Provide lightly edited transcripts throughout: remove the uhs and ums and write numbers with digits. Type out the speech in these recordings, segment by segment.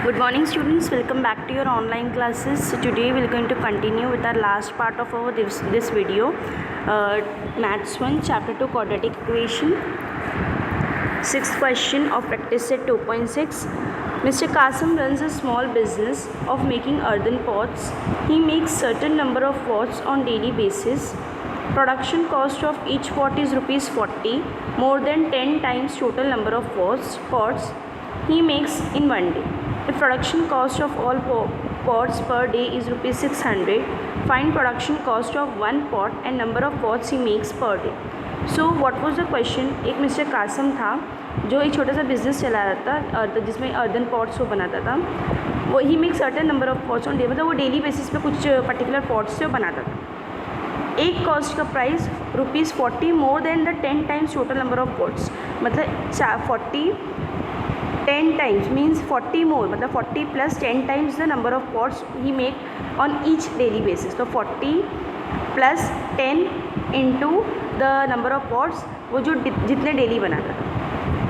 Good morning students, welcome back to your online classes. So today we are going to continue with our last part of our this video, Maths 1 Chapter 2 Quadratic Equation. Sixth question of practice set 2.6. Mr. Qasim runs a small business of making earthen pots. He makes certain number of pots on daily basis. Production cost of each pot is rupees 40, more than 10 times total number of pots he makes in one day. The production cost of all pots per day is rupees 600. Find production cost of one pot and number of pots he makes per day. So what was the question? एक mister Qasim था जो एक छोटा सा business चला रहा था जिसमें अर्दन पॉट्स वो बनाता था. वो he make certain number of pots on day, मतलब वो डेली बेसिस पे कुछ पर्टिकुलर पॉट्स से वो बनाता था. एक कॉस्ट का price rupees 40 more than the 10 times total number of pots. मतलब 40 10 टाइम्स मीन्स 40 मोर, मतलब 40 plus 10 times the number of pots he make on each daily basis. तो 40 plus 10 into the number of pots वो जो जितने daily बनाता था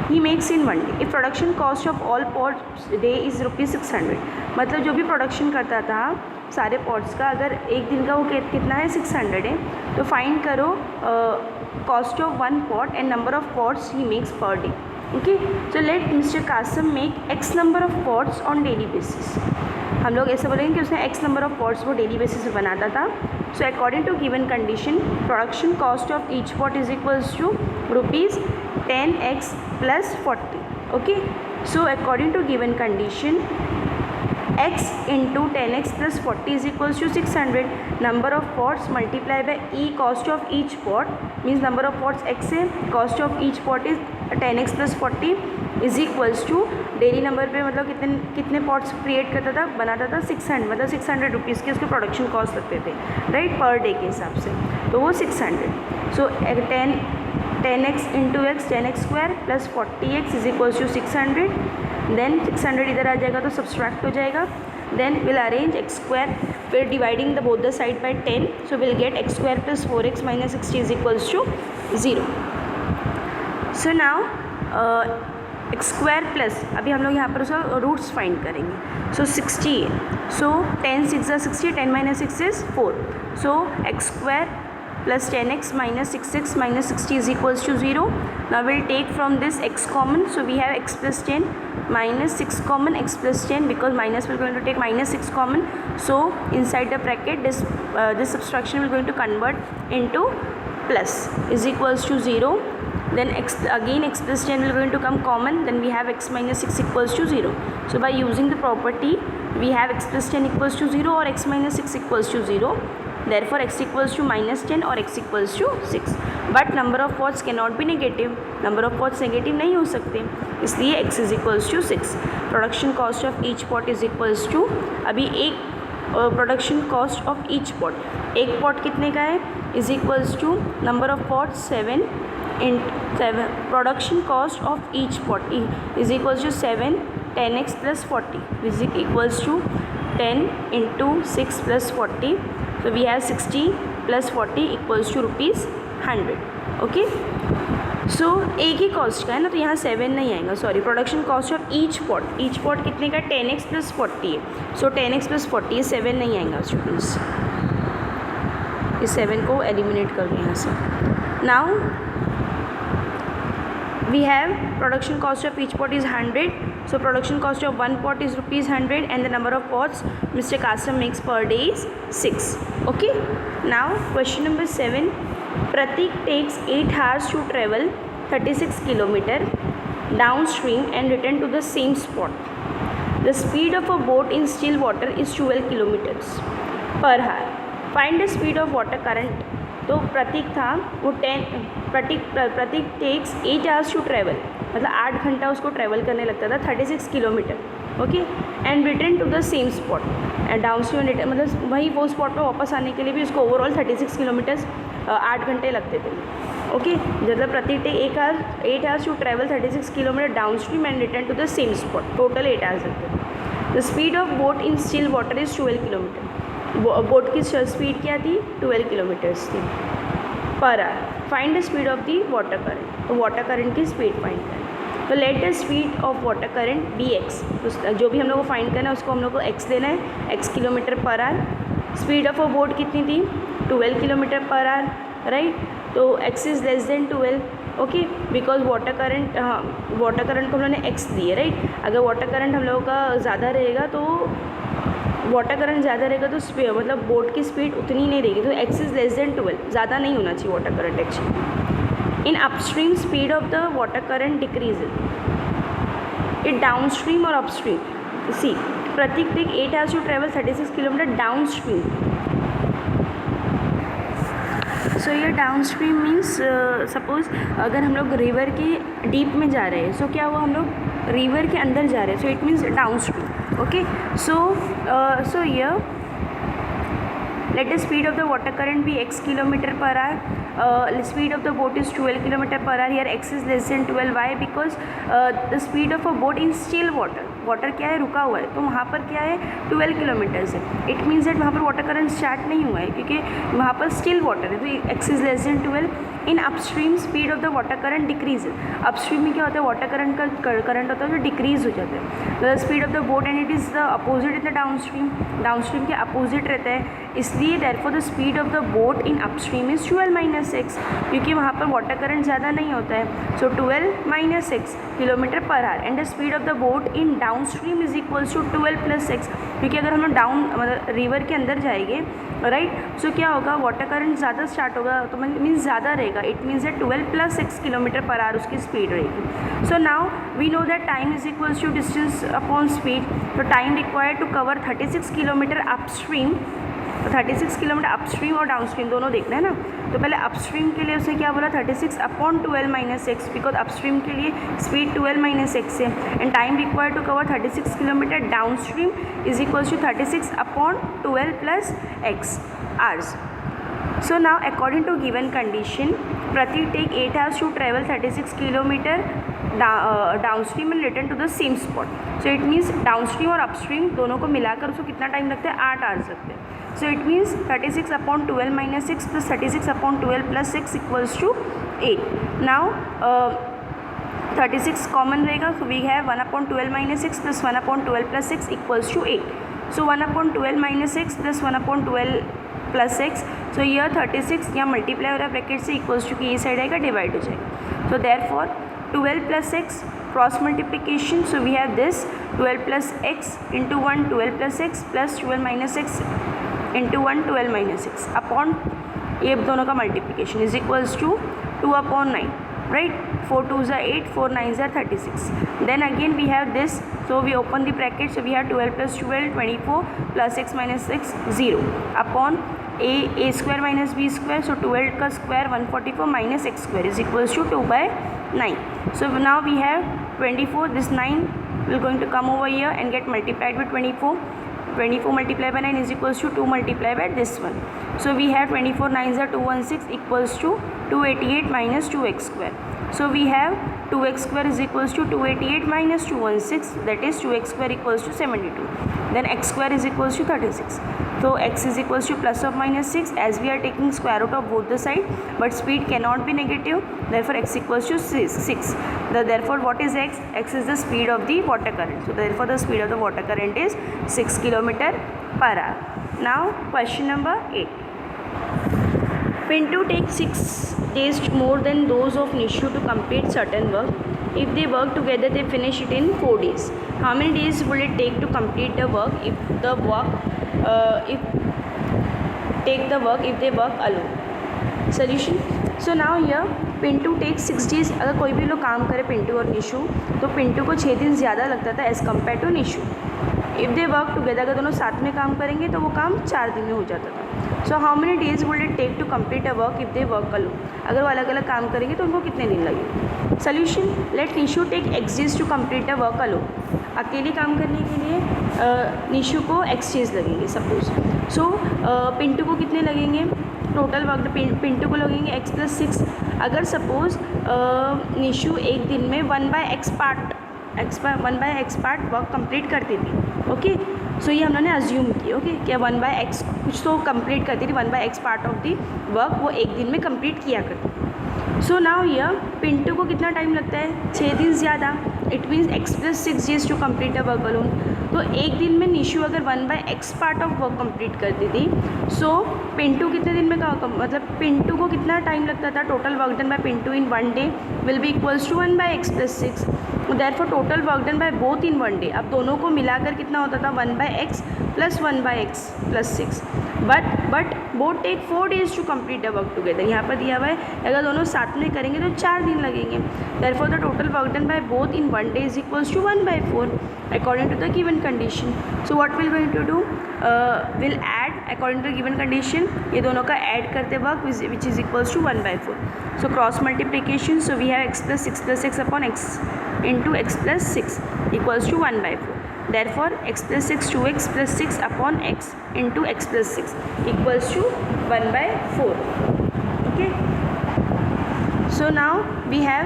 he makes in one day. If production cost of all pots day is rupees 600, मतलब जो भी production करता था सारे पॉट्स का अगर एक दिन का वो कितना है 600 है. तो फाइंड करो cost of one pot and number of pots he makes per day. Okay, so let mister Kasam make x number of pots on daily basis. हम लोग ऐसा बोलेंगे कि उसने एक्स नंबर ऑफ पॉट्स वो डेली बेसिस पे बनाता था. So according to given condition production cost of each pot is equals to rupees 10x plus 40. Okay, so according to given condition x into 10x plus 40 is equals to 600. Number of pots multiplied by e cost of each pot means number of pots x है, cost of each pot is 10x plus 40 is equals to daily number पे मतलब कितने pots create करता था बनाता था 600, मतलब 600 rupees के उसके प्रोडक्शन कॉस्ट लगते थे राइट पर डे के हिसाब से. तो वो 600. So 10x into x 10x square plus 40x is equals to 600. Then 600 इधर आ जाएगा तो सब्सट्रैक्ट हो जाएगा. Then will arrange x square, फिर dividing the both the side by 10. So will get x square plus 4x minus 60 is equals to 0. So now x square plus अभी हम लोग यहाँ पर उसका रूट्स फाइंड करेंगे. सो 60 है. सो 10 6 60, 10 minus 6 is 4. So x square plus 10x minus 6x minus 60 is equals to 0. Now we'll take from this x common. So we have x plus 10 minus 6 common, x plus 10 because minus we're going to take minus 6 common. So inside the bracket this subtraction we're going to convert into plus is equals to 0. Then x plus 10 will going to come common. Then we have x minus 6 equals to 0. So by using the property we have x plus 10 equals to 0 or x minus 6 equals to 0. Therefore x equals to minus 10 or x equals to 6. But number of pots cannot be negative. Number of pots negative नहीं हो सकते, इसलिए x is equals to 6. Production cost of each pot is equals to, अभी एक production cost of each pot, एक pot कितने का है is equals to number of pot 7 in 7. Production cost of each pot is equals to 7 10x plus 40 is equals to 10 into 6 plus 40. So we have 60 plus 40 equals to rupees 100. Okay, सो एक ही cost का है ना तो यहाँ 7 नहीं आएगा. Sorry, production cost of each pot कितने का 10x प्लस 40 है. सो 10x प्लस 40 ये 7 नहीं आएगा स्टूडेंट्स. इस 7 को एलिमिनेट कर दूँ यहाँ से. Now we have production cost of each pot is 100. So production cost of one pot is rupees 100 and the number of pots Mr. Qasim makes per day is 6. Okay, now question number 7. Pratik takes 8 hours to travel 36 km downstream and return to the same spot. The speed of a boat in still water is 12 km per hour. Find the speed of water current. तो प्रतीक था वो Pratik takes 8 hours to travel, मतलब 8 घंटा उसको travel करने लगता था 36 kilometre. Okay, and return to the same spot and down stream return, मतलब वही वो स्पॉट पर वापस आने के लिए भी उसको ओवरऑल 36 किलोमीटर्स 8 घंटे लगते थे. ओके, मतलब Prateek take 8 hours to travel 36 kilometre downstream and return to the same spot. Total 8 hours लगते थे. The speed of boat in still water is 12 kilometre. Boat की स्पीड क्या थी 12 किलोमीटर्स थी per hour. Find the speed of the water current. तो water current की speed find करें. तो let the speed of water current be x, तो जो भी हम लोग को फाइंड करना है उसको हम लोग को एक्स देना है, x kilometre per our. Speed of a boat कितनी थी, 12 किलोमीटर पर आवर, राइट। तो x is less than 12, okay, because water current, हाँ वाटर करंट को हम लोगों ने एक्स दी है, राइट। अगर वाटर करंट हम लोगों का ज़्यादा रहेगा तो वाटर करंट ज़्यादा रहेगा तो मतलब बोट की स्पीड उतनी नहीं रहेगी, तो एक्स इज़ लेस देन 12, ज़्यादा नहीं होना चाहिए water current actually. In upstream speed of the water current decrease, it downstream और upstream, see Prateek take 8 has to travel 36 kilometre downstream. So ये डाउनस्ट्रीम मीन्स सपोज अगर हम लोग रिवर के डीप में जा रहे हैं, सो क्या हुआ, हम लोग रिवर के अंदर जा रहे हैं, so it means downstream, okay. So ये let the speed of the water current be x kilometer per hour, speed of the boat is 12 kilometer per hour, here x is less than 12, why, because the speed of a boat in still water, water क्या है, रुका हुआ है, तो वहाँ पर क्या है 12 किलोमीटर्स है, इट मीन्स दैट वहाँ पर वाटर करंट स्टार्ट नहीं हुआ है क्योंकि वहाँ पर स्टिल वाटर है, तो x is less than 12। In upstream speed of the water current decrease, upstream में क्या होता है, वाटर करंट का करंट होता है जो डिक्रीज हो जाता है, the speed of the boat and it is the opposite in the downstream, downstream के अपोजिट रहता है, इसलिए therefore the speed of the boat in upstream is 12 - 6, क्योंकि वहाँ पर वाटर करंट ज़्यादा नहीं होता है, so 12 - 6 kilometre per hour, and the speed of the boat in downstream is equals to 12 + 6, क्योंकि अगर हम लोग डाउन मतलब रिवर के अंदर जाएंगे, राइट, सो क्या होगा, वाटर करंट ज़्यादा स्टार्ट होगा, तो मीन्स ज़्यादा रहेगा, it means that 12 + 6 kilometre per hour उसकी स्पीड रहेगी। So now we know that time is equals to distance upon speed, तो time required to cover 36 kilometre upstream, तो 36 किलोमीटर अपस्ट्रीम और डाउनस्ट्रीम दोनों देखना है ना, तो पहले अपस्ट्रीम के लिए उसने क्या बोला 36 अपॉन 12 - 6, बिकॉज अपस्ट्रीम के लिए स्पीड 12 - 6 है, and time required to cover 36 kilometre downstream is equals to 36 upon 12 + x hours. So now according to given condition, Pratik take 8 hours to travel 36 kilometer downstream and return to the same spot. So it means downstream और upstream दोनों को मिलाकर उसको कितना time लगता है, 8 hours लगते हैं। So it means 36 upon 12 - 6 plus 36 upon 12 + 6 equals to 8. Now 36 common रहेगा, so we have 1 upon 12 - 6 plus 1 upon 12 + 6 equals to 8. So 1 upon 12 - 6 plus 1 upon 12 + 6, so यह 36 यहाँ मल्टीप्लाई हो रहा है ब्रैकेट से, इक्वल्स टू कि ये साइड आएगा डिवाइड हो जाएगा, so therefore 12 + 6 cross multiplication, so we have this 12 + x into 1 12 + 6 plus 12 - 6 into 1 12 - 6 upon ये दोनों का multiplication is equals to 2 upon 9, right, 4 2s are 8, 4 9s are 36, then again we have this, so we open the bracket, so we have 12 + 12 24 plus x minus 6 0 upon a square minus b square, so 12 का square 144 minus x square is equals to 2/9. So now we have 24, this 9 will going to come over here and get multiplied with 24, 24 multiplied by 9 is equals to 2 multiplied by this one, so we have 24 9s are 216 equals to 288 minus 2x square, so we have 2x square is equals to 288 minus 216, that is 2x square equals to 72, then x square is equals to 36, so x is equals to plus or minus 6, as we are taking square root of both the side, but speed cannot be negative, therefore x equals to 6. Therefore what is x? X is the speed of the water current, so therefore the speed of the water current is 6 kilometer per hour. Now question number 8. Pinto takes 6 days more than those of Nishu to complete certain work. If they work together, they finish it in 4 days. How many days will it take to complete the work if they work alone? Solution. So now here Pintu take 6 days, अगर कोई भी लोग काम करे पिंटू और निशु, तो पिंटू को 6 दिन ज़्यादा लगता था as compare to Nishu. If they work together, अगर दोनों साथ में काम करेंगे तो वो काम 4 दिन में हो जाता था। So how many days would it take to complete a work if they work alone, अगर वो अलग अलग काम करेंगे तो उनको कितने दिन लगेंगे। Solution, let Nishu take x days to complete a work alone, अकेले काम करने के लिए निशु को x days लगेंगे सपोज। सो पिंटू को कितने लगेंगे, टोटल वर्क पिंटू को लगेंगे x + 6। अगर सपोज़ निशु एक दिन में 1/x पार्ट वर्क कंप्लीट करती थी, ओके, सो ये हम लोगों ने अज्यूम किया, ओके, क्या 1/x कुछ तो कंप्लीट करती थी, 1/x part of the work वो एक दिन में कंप्लीट किया करती थी। सो नाउ यर पिंटू को कितना टाइम लगता है, 6 दिन ज़्यादा. It means x + 6 days to complete a work alone. तो एक दिन में निशु अगर 1/x part of work complete करती थी, सो पिंटू कितने दिन में मतलब पिंटू को कितना टाइम लगता था, total work done by Pintu in 1 day will be equals to 1/x + 6. Therefore total work done by both in 1 day. अब दोनों को मिलाकर कितना होता था, 1/x + 1/x + 6. But both take 4 days to complete the work together. यहाँ पर दिया हुआ है अगर दोनों साथ में करेंगे तो 4 दिन लगेंगे. Therefore the total work done by both in 1 day is equals to 1/4 according to the given condition. So what will going to do, will add according to given condition. ये दोनों का ऐड करते वक्त which is equals to 1/4. So cross multiplication. So we have x + 6 + 6 upon x into x + 6 equals to 1/4. Therefore x + 6 2x + 6 upon x into x + 6 equals to 1/4. Okay. So now we have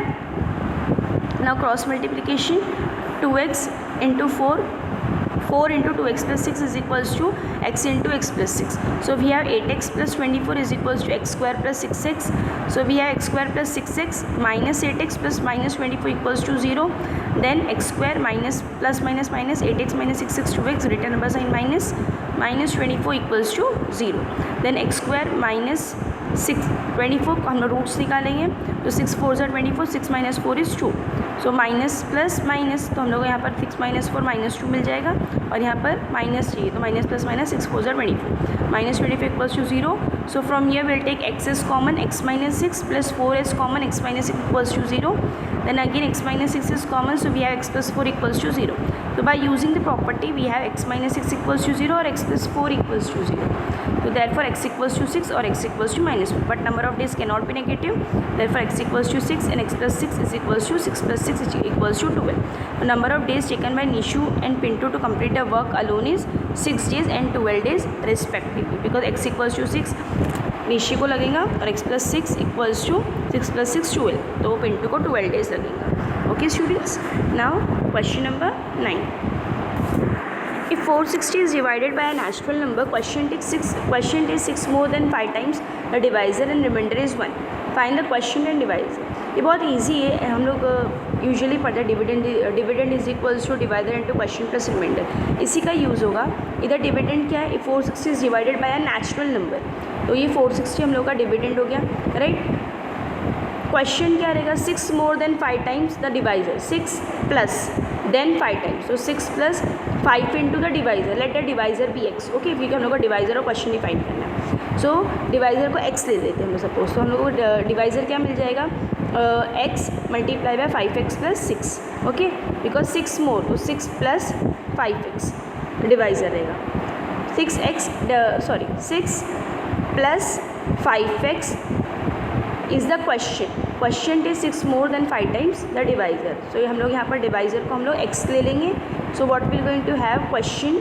cross multiplication. 2x into 4 into 2x + 6 is equals to x into x + 6. So we have 8x + 24 is equals to x square + 6x. So we have x square + 6x minus 8x plus minus 24 equals to 0. Then x square minus plus minus minus 8x minus 6x 2x, written number sign minus 24 equals to 0. Then x square minus 24 को हम लोग roots निकालेंगे तो 6 4 = 24, 6 - 4 is 2. So minus plus minus, तो हम लोग यहाँ पर 6 - 4 -2 मिल जाएगा और यहाँ पर माइनस चाहिए तो minus plus minus 6 4 = 24, -24 equals to 0. So from here we'll take x is common, x - 6 plus 4 is common, x - 6 equals to 0. Then again x - 6 is common, so we have x + 4 equals to 0. So by using the property we have x - 6 equals to 0 or x + 4 equals to 0. So therefore x equals to 6 or x equals to -1, but number of days cannot be negative. Therefore x equals to 6 and x + 6 is equals to 6 + 6 is equals to 12. The number of days taken by Nishu and Pintu to complete the work alone is 6 days and 12 days respectively, because x equals to 6 Nishi को लगेगा और x + 6 equals to 6 + 6 12, तो पिंटू को 12 days लगेगा. Okay students, now question number 9. If 460 is divided by a natural number, question takes 6 more than 5 times the divisor and remainder is 1. Find the question and divisor. ये बहुत easy है, हम लोग usually पढ़ते हैं dividend is equals to divider into question plus reminder. इसी का use होगा. इधर डिविडेंड क्या है, 460 is divided by a natural number, तो ये 460 हम लोग का डिविडेंड हो गया, राइट. क्वेश्चन क्या रहेगा, 6 more than 5 times the divisor, 6 plus then 5 times, तो 6 + 5 into the divisor, let the divisor be x. Okay, क्योंकि हम लोग को डिवाइजर और क्वेश्चन डिफाइन करना है. सो डिवाइजर को x ले लेते हैं हम सपोज, तो हम लोग को डिवाइजर क्या मिल जाएगा, x × 5x + 6. Okay, because 6 more, तो 6 + 5x डिवाइजर रहेगा. 6 + 5x is the quotient is 6 more than 5 times the divisor. So ये हम लोग यहाँ पर डिवाइजर को हम लोग x ले लेंगे. So what will going to have, quotient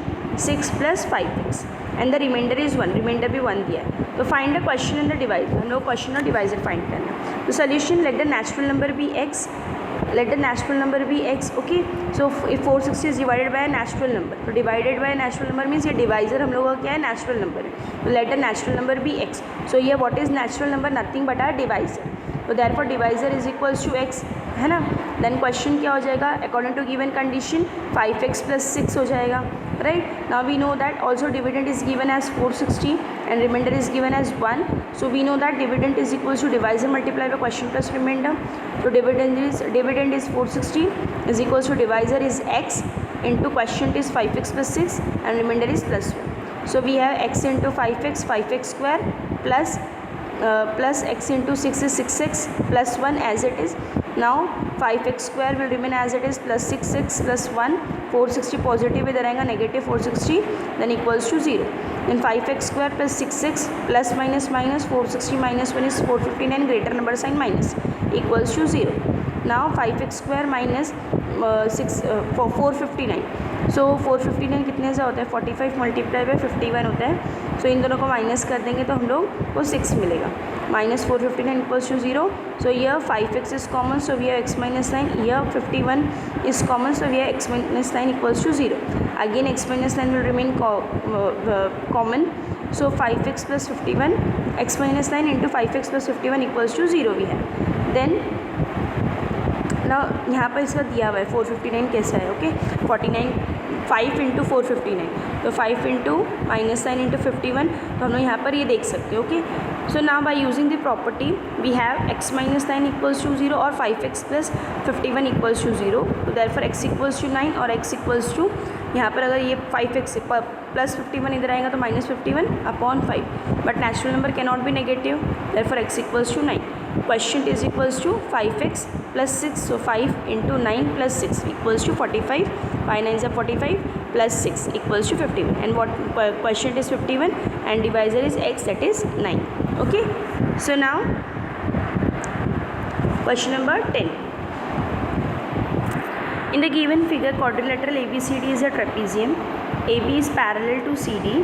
6 + 5x and the remainder is 1, remainder भी 1 दिया है. तो find the quotient and the divisor, हम लोग क्वेश्चन और डिवाइजर फाइंड करना है. तो solution, let the natural number be x, okay. So if 460 is divided by natural number, तो divided by natural number means ये डिवाइजर हम लोग का क्या है, नेचुरल नंबर है. तो let the natural number be x. So ये what is natural number, nothing but our divisor. तो therefore divisor is equals to x, है ना. देन क्वेश्चन क्या हो जाएगा, according to given condition 5x + 6 हो जाएगा, right. Now we know that also dividend is given as 460 and remainder is given as 1. So we know that dividend is equals to divisor multiplied by question plus remainder. So dividend is 460 is equals to divisor is x into question is 5x + 6 and remainder is +1. So we have x into 5x square plus x into 6 is 6x plus 1 as it is. Now 5x square will remain as it is plus 6x plus 1, 460 positive इधर आएगा, negative 460 then equals to 0. Then 5x square plus 6x plus minus minus 460 minus 1 is 459, greater number sign minus equals to 0. Now 5x square minus 459. So 459 कितने से होता है, 45 × 51 होता है. सो इन दोनों को माइनस कर देंगे तो हम लोग को 6 मिलेगा. -459 equals to 0. So here 5x is common, so we have x - 9. Here 51 is common, so we have x - 9 equals to 0. Again x - 9 will remain common. So 5x + 51, x - 9 into 5x + 51 equals to 0 we have. Then ना यहाँ पर इसका दिया हुआ है 459 कैसा है, okay 49 5 into 459, तो 5 इंटू माइनस साइन इंटू 51, तो हम लोग यहाँ पर ये देख सकते हैं, okay. So now by using the property we have x minus 9 equals to 0 और 5x प्लस 51 इक्वल्स टू 0, तो देयरफॉर x इक्वल्स टू 9 और x इक्वल्स टू, यहाँ पर अगर ये 5x प्लस 51 इधर आएगा तो minus 51 upon 5, but natural number can not be negative, therefore x equals to 9. Quotient is equals to 5x plus 6, so 5 into 9 plus 6 equals to 45, 5 9s are 45 plus 6 equals to 51, and what quotient is 51 and divisor is x, that is 9, okay. So now question number 10. In the given figure, quadrilateral ABCD is a trapezium. AB is parallel to CD.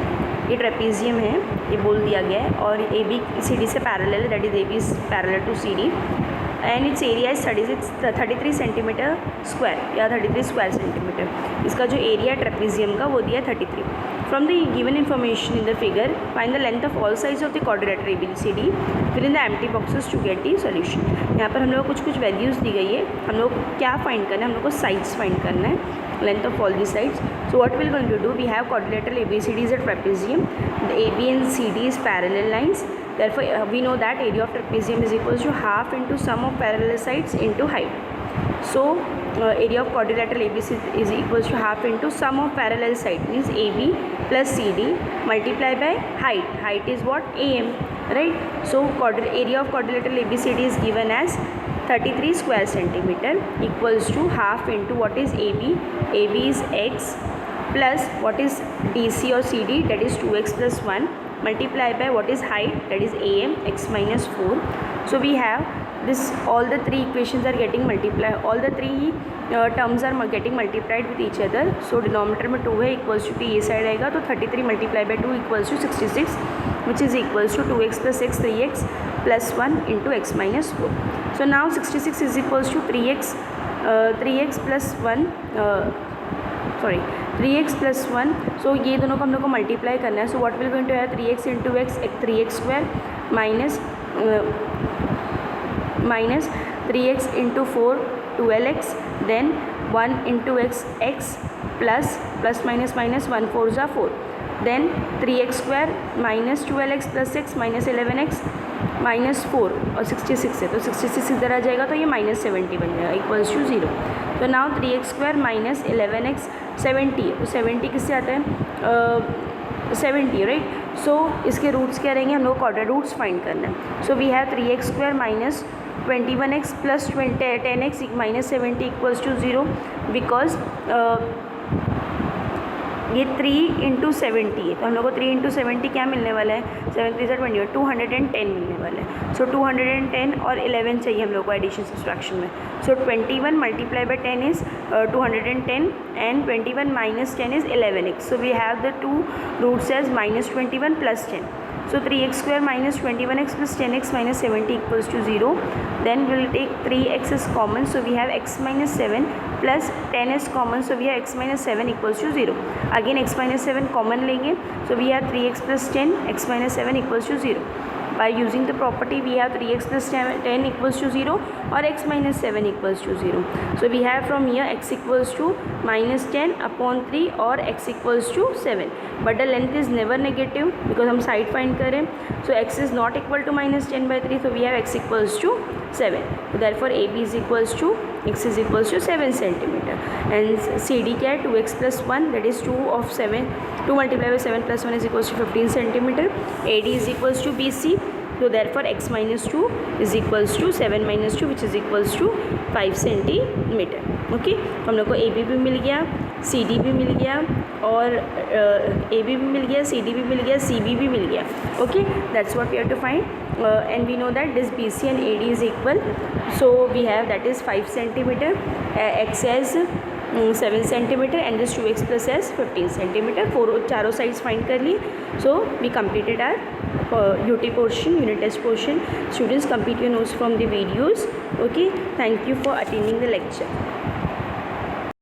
ये trapezium है, ये बोल दिया गया है, और A B C D से parallel है, that is A B is parallel to C D, and it's area is 33 centimetre square या 33 स्क्वायर सेंटीमीटर. इसका जो एरिया है ट्रेपीजियम का वो दिया है 33. From the given information in the figure find the length of all sides of the quadrilateral ABCD, fill in the empty boxes to get the solution. यहाँ पर हम लोग को कुछ वैल्यूज़ दी गई है, हम लोग को क्या फाइंड करना है, हम लोग को साइड्स फाइंड करना है, length of all the sides. So what we're going to do, we have quadrilateral ABCD is a trapezium, the AB and CD is parallel lines, therefore we know that area of trapezium is equals to half into sum of parallel sides into height. So area of quadrilateral ABCD is equals to half into sum of parallel side, means AB plus CD multiplied by height. Height is what? AM, right? So area of quadrilateral ABCD is given as 33 square centimeter equals to half into what is AB. AB is x plus what is DC or CD, that is 2x plus 1 multiplied by what is height, that is AM, x minus 4. So we have this, all the three equations are getting multiplied, all the three terms are getting multiplied with each other. So denominator में 2 है, equals to ये side आएगा, तो 33 multiplied by 2 equals to 66, which is equals to 2x plus x 3x plus 1 into x minus 4. So now 66 is equals to 3x plus 1 3x plus 1. So ये दोनों को हम लोग को मल्टीप्लाई करना है. So what will going to have 3x into x 3x square minus 3x into 4 12x, then 1 into x plus minus 1 4s are 4, then 3x square minus 12x plus 6 minus 11x minus 4 और 66 है, तो 66 इधर आ जाएगा, तो ये minus 70 बन जाएगा इक्वल्स टू 0. तो now 3x square minus 11x 70 है, तो 70 किससे आता है 70, राइट. सो इसके रूट्स क्या रहेंगे, हम लोग को रूट्स फाइंड करना है. So we have 3x square minus 21x plus 10x minus 70 equals to 0, because ये 3 इंटू 70 है, तो हम लोग को 3 इंटू 70 क्या मिलने वाला है, 7 3 20, 210 मिलने वाला है. सो 210 और 11 चाहिए हम लोग को एडिशन सब्सट्रैक्शन में. So 21 multiply by 10 is 210 and 21 minus 10 is 11x. So we have the two roots as minus 21 plus 10. So 3x square minus 21x plus 10x minus 70 equals to 0. Then we will take 3x is common, so we have x minus 7 plus 10 is common, so we have x minus 7 equals to 0. Again x minus 7 common लेंगे, so we have 3x plus 10 x minus 7 equals to 0. By using the property we have 3x plus 10 equals to 0 or x minus 7 equals to 0. So we have from here x equals to minus 10 upon 3 or x equals to 7. But the length is never negative because हम side find करें. So x is not equal to minus 10 by 3. So we have x equals to 7. So therefore AB is equals to x is equals to 7 centimeter. And CD क्या है 2x plus 1, that is 2 of 7. 2 multiplied by 7 plus 1 is equals to 15 centimeter. AD is equals to BC. So therefore x minus 2 is equals to 7 minus 2, which is equals to 5 centimeter. Okay, तो हम लोग को AB भी मिल गया, CD भी मिल गया और AB भी मिल गया, CD भी मिल गया, CB भी मिल गया. Okay, that's what we have to find. And we know that this BC and AD is equal. So we have that is 5 centimeter, x as 7 centimeter and this 2x plus as 15 centimeter. चारों sides find कर लिए. So we completed our UT portion, unit test portion. Students, complete your notes from the videos. Okay, thank you for attending the lecture.